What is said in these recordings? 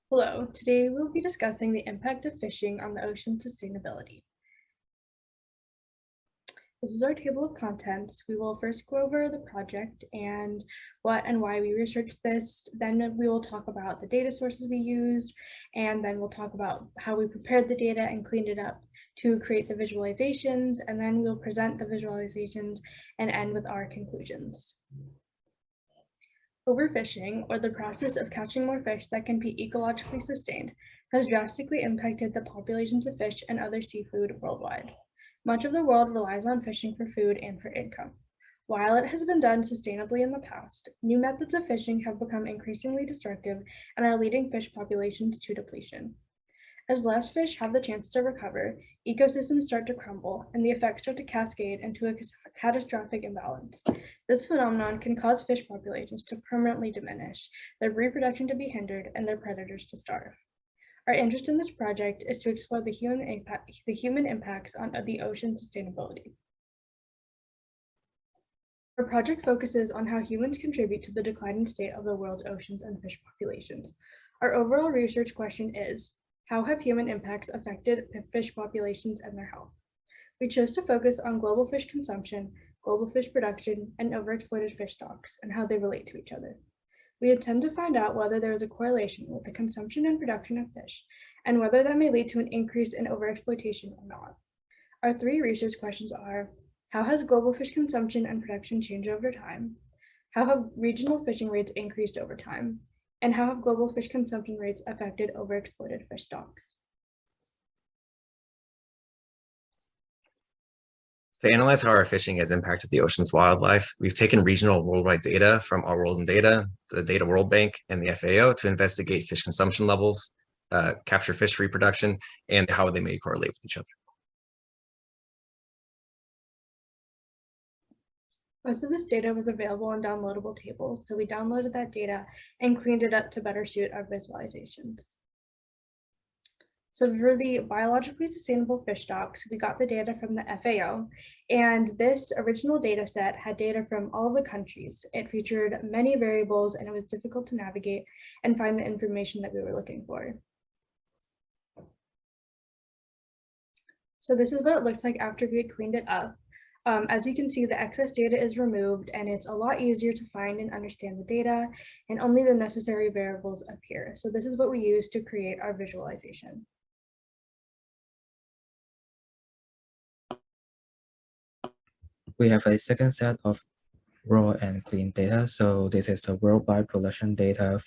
Hello, today we'll be discussing the impact of fishing on the ocean sustainability. This is our table of contents. We will first go over the project and what and why we researched this. Then we will talk about the data sources we used, and then we'll talk about how we prepared the data and cleaned it up to create the visualizations, and then we'll present the visualizations and end with our conclusions. Overfishing, or the process of catching more fish that can be ecologically sustained, has drastically impacted the populations of fish and other seafood worldwide. Much of the world relies on fishing for food and for income. While it has been done sustainably in the past, new methods of fishing have become increasingly destructive and are leading fish populations to depletion. As less fish have the chance to recover, ecosystems start to crumble, and the effects start to cascade into a catastrophic imbalance. This phenomenon can cause fish populations to permanently diminish, their reproduction to be hindered, and their predators to starve. Our interest in this project is to explore the human impacts on the ocean sustainability. Our project focuses on how humans contribute to the declining state of the world's oceans and fish populations. Our overall research question is, how have human impacts affected fish populations and their health? We chose to focus on global fish consumption, global fish production, and overexploited fish stocks, and how they relate to each other. We intend to find out whether there is a correlation with the consumption and production of fish, and whether that may lead to an increase in overexploitation or not. Our three research questions are, how has global fish consumption and production changed over time? How have regional fishing rates increased over time? And how have global fish consumption rates affected overexploited fish stocks? To analyze how our fishing has impacted the ocean's wildlife, we've taken regional worldwide data from Our World in Data, the Data World Bank, and the FAO to investigate fish consumption levels, capture fish reproduction, and how they may correlate with each other. Most of this data was available in downloadable tables, so we downloaded that data and cleaned it up to better suit our visualizations. So for the biologically sustainable fish stocks, we got the data from the FAO, and this original data set had data from all of the countries. It featured many variables, and it was difficult to navigate and find the information that we were looking for. So this is what it looked like after we had cleaned it up. As you can see, the excess data is removed, and it's a lot easier to find and understand the data, and only the necessary variables appear. So this is what we use to create our visualization. We have a second set of raw and clean data. So this is the worldwide production data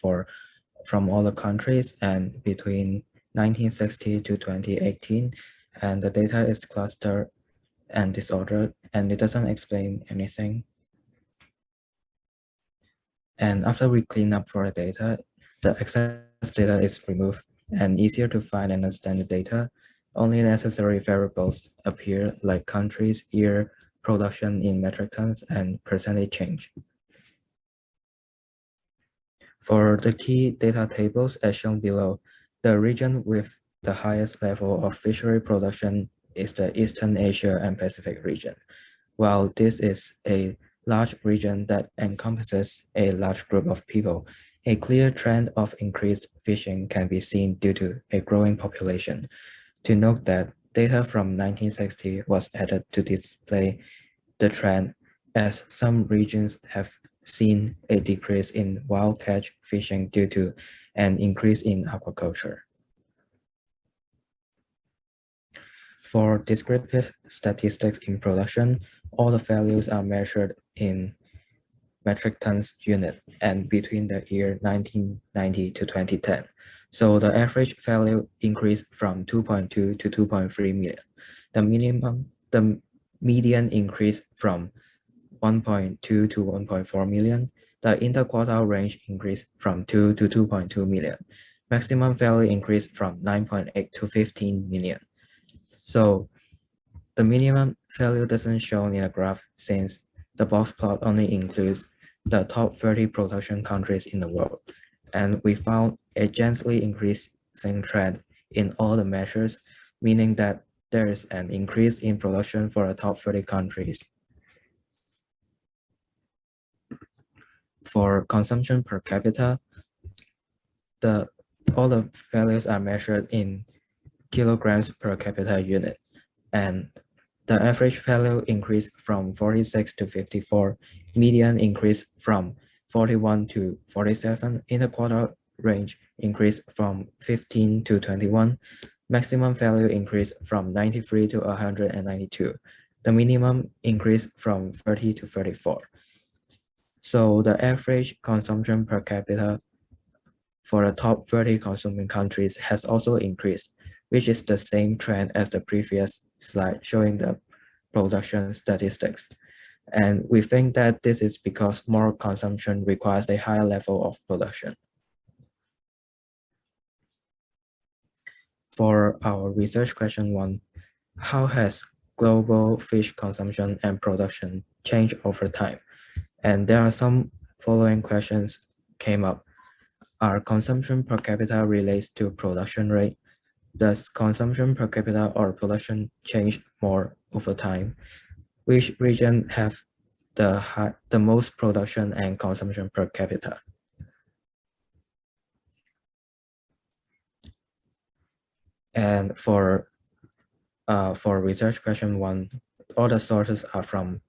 from all the countries and between 1960 to 2018. And the data is clustered and disordered, and it doesn't explain anything. And after we clean up for the data, the excess data is removed and easier to find and understand the data. Only necessary variables appear, like countries, year, production in metric tons, and percentage change. For the key data tables as shown below, the region with the highest level of fishery production is the Eastern Asia and Pacific region. While this is a large region that encompasses a large group of people, a clear trend of increased fishing can be seen due to a growing population. To note that data from 1960 was added to display the trend, as some regions have seen a decrease in wild catch fishing due to an increase in aquaculture. For descriptive statistics in production, all the values are measured in metric tons unit and between the year 1990 to 2010. So the average value increased from 2.2 to 2.3 million. The median increase from 1.2 to 1.4 million. The interquartile range increased from 2 to 2.2 million. Maximum value increased from 9.8 to 15 million. So the minimum value doesn't show in a graph since the box plot only includes the top 30 production countries in the world. And we found a gently increasing trend in all the measures, meaning that there is an increase in production for the top 30 countries. For consumption per capita, the all the values are measured in kilograms per capita unit, and the average value increased from 46 to 54, median increase from 41 to 47, interquartile range increased from 15 to 21, maximum value increased from 93 to 192, the minimum increase from 30 to 34. So the average consumption per capita for the top 30 consuming countries has also increased, which is the same trend as the previous slide showing the production statistics. And we think that this is because more consumption requires a higher level of production. For our research question 1, how has global fish consumption and production changed over time? And there are some following questions came up. Are consumption per capita relates to production rate? Does consumption per capita or production change more over time? Which region have the most production and consumption per capita? And for research question 1, all the sources are from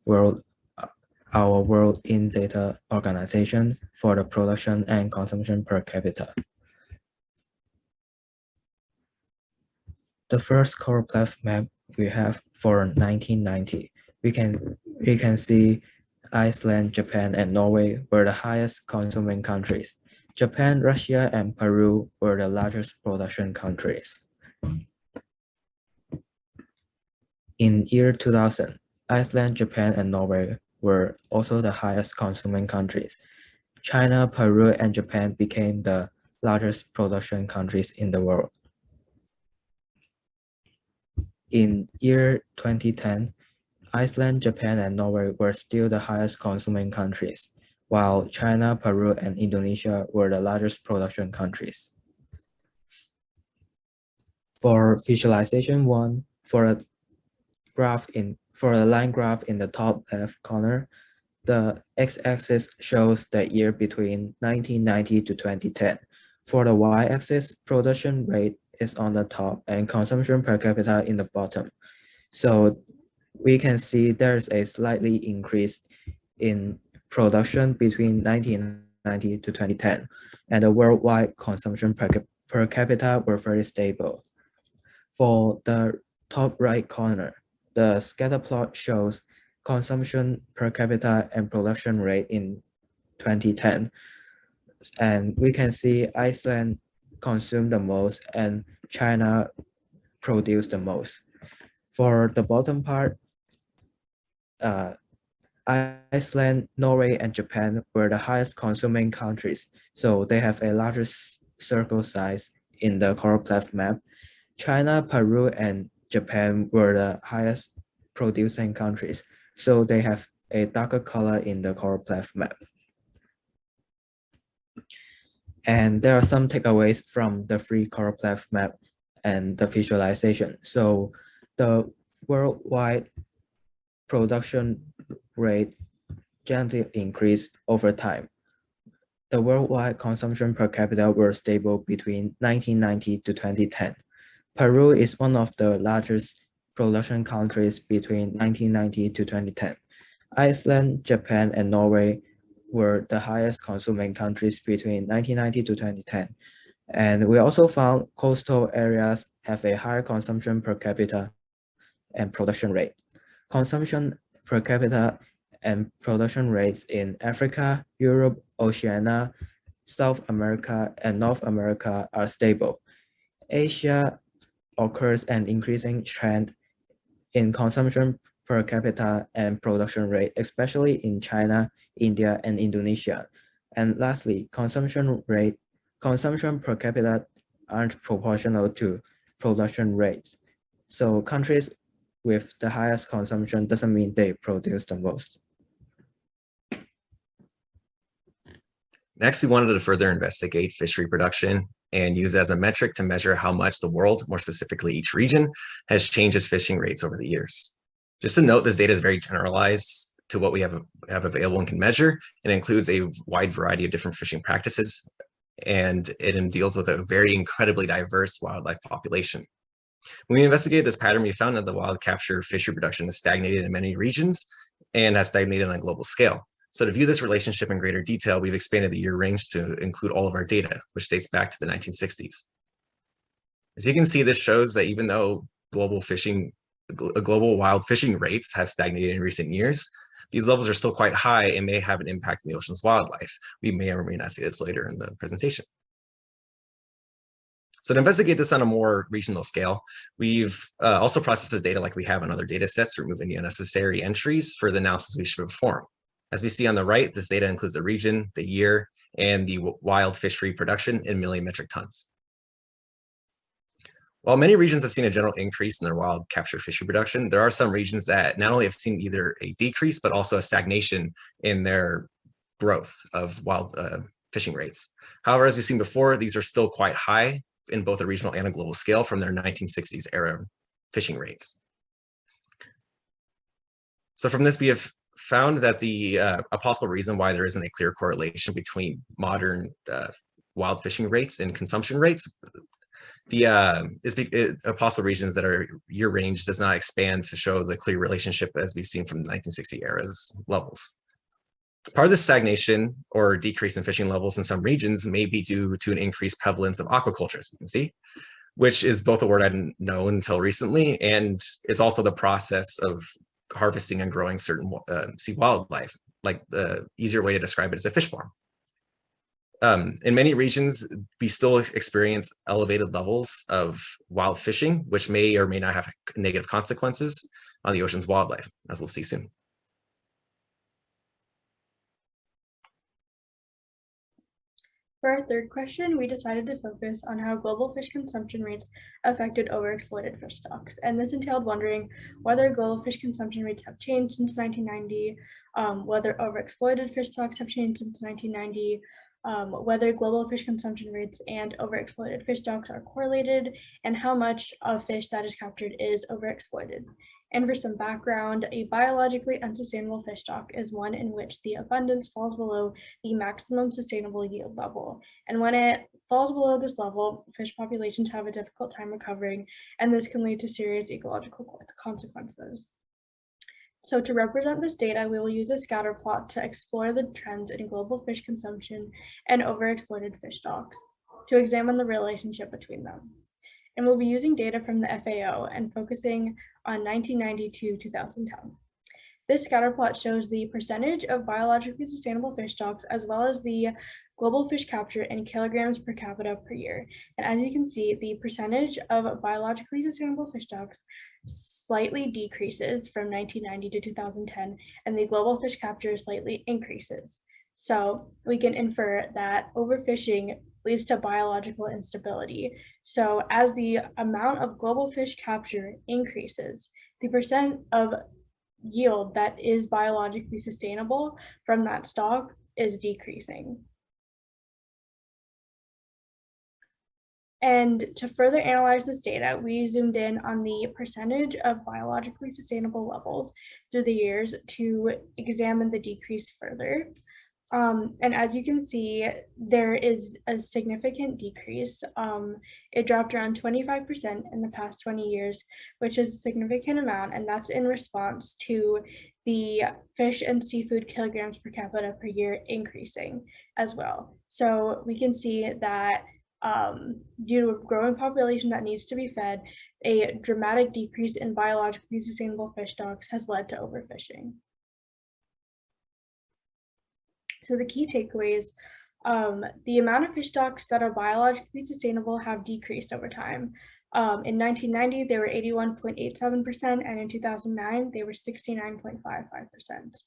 our World in Data Organization for the production and consumption per capita. The first choropleth map we have for 1990, we can see Iceland, Japan, and Norway were the highest consuming countries. Japan, Russia, and Peru were the largest production countries. In year 2000, Iceland, Japan, and Norway were also the highest consuming countries. China, Peru, and Japan became the largest production countries in the world. In year 2010, Iceland, Japan, and Norway were still the highest consuming countries, while China, Peru, and Indonesia were the largest production countries. For visualization 1, for a line graph in the top left corner, the x-axis shows the year between 1990 to 2010. For the y-axis, production rate is on the top and consumption per capita in the bottom. So we can see there's a slightly increase in production between 1990 to 2010, and the worldwide consumption per capita were very stable. For the top right corner, the scatter plot shows consumption per capita and production rate in 2010. And we can see Iceland consumed the most and China produced the most. For the bottom part, Iceland, Norway, and Japan were the highest consuming countries, so they have a larger circle size in the choropleth map. China, Peru, and Japan were the highest producing countries, so they have a darker color in the choropleth map. And there are some takeaways from the free choropleth map and the visualization. So the worldwide production rate gently increased over time. The worldwide consumption per capita were stable between 1990 to 2010. Peru is one of the largest production countries between 1990 to 2010. Iceland, Japan, and Norway were the highest consuming countries between 1990 to 2010. And we also found coastal areas have a higher consumption per capita and production rate. Consumption per capita and production rates in Africa, Europe, Oceania, South America, and North America are stable. Asia occurs an increasing trend in consumption per capita and production rate, especially in China, India, and Indonesia. And lastly, consumption per capita aren't proportional to production rates. So countries with the highest consumption doesn't mean they produce the most. Next, we wanted to further investigate fish reproduction and use it as a metric to measure how much the world, more specifically each region, has changed its fishing rates over the years. Just to note, this data is very generalized to what we have available and can measure, and includes a wide variety of different fishing practices and it deals with a very incredibly diverse wildlife population. When we investigated this pattern, we found that the wild capture fish reproduction has stagnated in many regions and has stagnated on a global scale. So to view this relationship in greater detail, we've expanded the year range to include all of our data, which dates back to the 1960s. As you can see, this shows that even though global wild fishing rates have stagnated in recent years, these levels are still quite high and may have an impact on the ocean's wildlife. We may or may not see this later in the presentation. So to investigate this on a more regional scale, we've also processed this data like we have on other data sets, removing the unnecessary entries for the analysis we should perform. As we see on the right, this data includes the region, the year, and the wild fish reproduction in million metric tons. While many regions have seen a general increase in their wild capture fish reproduction, there are some regions that not only have seen either a decrease, but also a stagnation in their growth of wild fishing rates. However, as we've seen before, these are still quite high in both a regional and a global scale from their 1960s era fishing rates. So from this, we have found that a possible reason why there isn't a clear correlation between modern wild fishing rates and consumption rates a possible reason is that our year range does not expand to show the clear relationship as we've seen from the 1960 era's levels. Part of the stagnation or decrease in fishing levels in some regions may be due to an increased prevalence of aquaculture, as we can see, which is both a word I didn't know until recently, and it's also the process of harvesting and growing certain sea wildlife. Like the easier way to describe it is a fish farm. In many regions, we still experience elevated levels of wild fishing, which may or may not have negative consequences on the ocean's wildlife, as we'll see soon. For our third question, we decided to focus on how global fish consumption rates affected overexploited fish stocks. And this entailed wondering whether global fish consumption rates have changed since 1990, whether overexploited fish stocks have changed since 1990, whether global fish consumption rates and overexploited fish stocks are correlated, and how much of fish that is captured is overexploited. And for some background, a biologically unsustainable fish stock is one in which the abundance falls below the maximum sustainable yield level. And when it falls below this level, fish populations have a difficult time recovering, and this can lead to serious ecological consequences. So to represent this data, we will use a scatter plot to explore the trends in global fish consumption and overexploited fish stocks to examine the relationship between them. And we'll be using data from the FAO and focusing on 1990 to 2010. This scatter plot shows the percentage of biologically sustainable fish stocks as well as the global fish capture in kilograms per capita per year. And as you can see, the percentage of biologically sustainable fish stocks slightly decreases from 1990 to 2010, and the global fish capture slightly increases. So we can infer that overfishing leads to biological instability. So as the amount of global fish capture increases, the percent of yield that is biologically sustainable from that stock is decreasing. And to further analyze this data, we zoomed in on the percentage of biologically sustainable levels through the years to examine the decrease further. And as you can see, there is a significant decrease. It dropped around 25% in the past 20 years, which is a significant amount, and that's in response to the fish and seafood kilograms per capita per year increasing as well. So we can see that due to a growing population that needs to be fed, a dramatic decrease in biologically sustainable fish stocks has led to overfishing. So the key takeaways, the amount of fish stocks that are biologically sustainable have decreased over time. In 1990, they were 81.87%, and in 2009, they were 69.55%.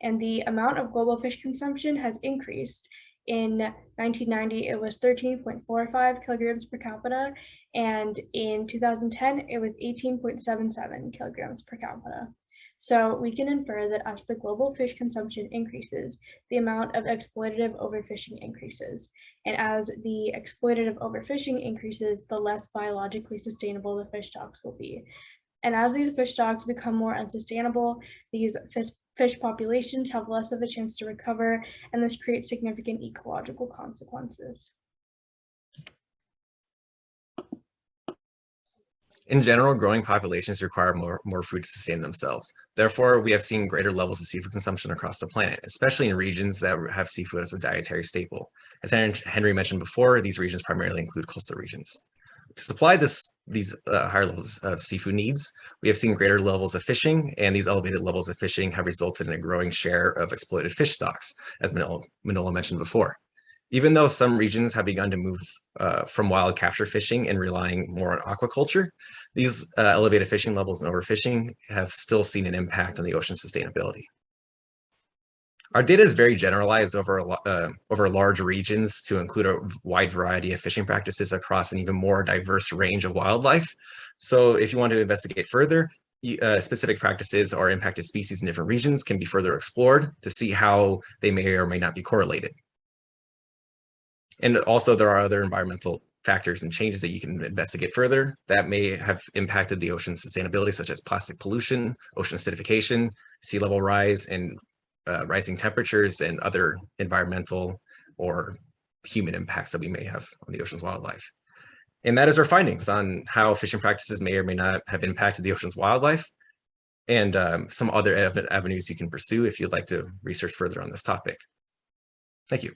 And the amount of global fish consumption has increased. In 1990, it was 13.45 kilograms per capita, and in 2010, it was 18.77 kilograms per capita. So we can infer that as the global fish consumption increases, the amount of exploitative overfishing increases. And as the exploitative overfishing increases, the less biologically sustainable the fish stocks will be. And as these fish stocks become more unsustainable, these fish populations have less of a chance to recover, and this creates significant ecological consequences. In general, growing populations require more food to sustain themselves. Therefore, we have seen greater levels of seafood consumption across the planet, especially in regions that have seafood as a dietary staple. As Henry mentioned before, these regions primarily include coastal regions. To supply these higher levels of seafood needs, we have seen greater levels of fishing, and these elevated levels of fishing have resulted in a growing share of exploited fish stocks, as Minola mentioned before. Even though some regions have begun to move from wild capture fishing and relying more on aquaculture, these elevated fishing levels and overfishing have still seen an impact on the ocean's sustainability. Our data is very generalized over large regions to include a wide variety of fishing practices across an even more diverse range of wildlife. So if you want to investigate further, specific practices or impacted species in different regions can be further explored to see how they may or may not be correlated. And also there are other environmental factors and changes that you can investigate further that may have impacted the ocean's sustainability, such as plastic pollution, ocean acidification, sea level rise, and rising temperatures and other environmental or human impacts that we may have on the ocean's wildlife. And that is our findings on how fishing practices may or may not have impacted the ocean's wildlife, and some other avenues you can pursue if you'd like to research further on this topic. Thank you.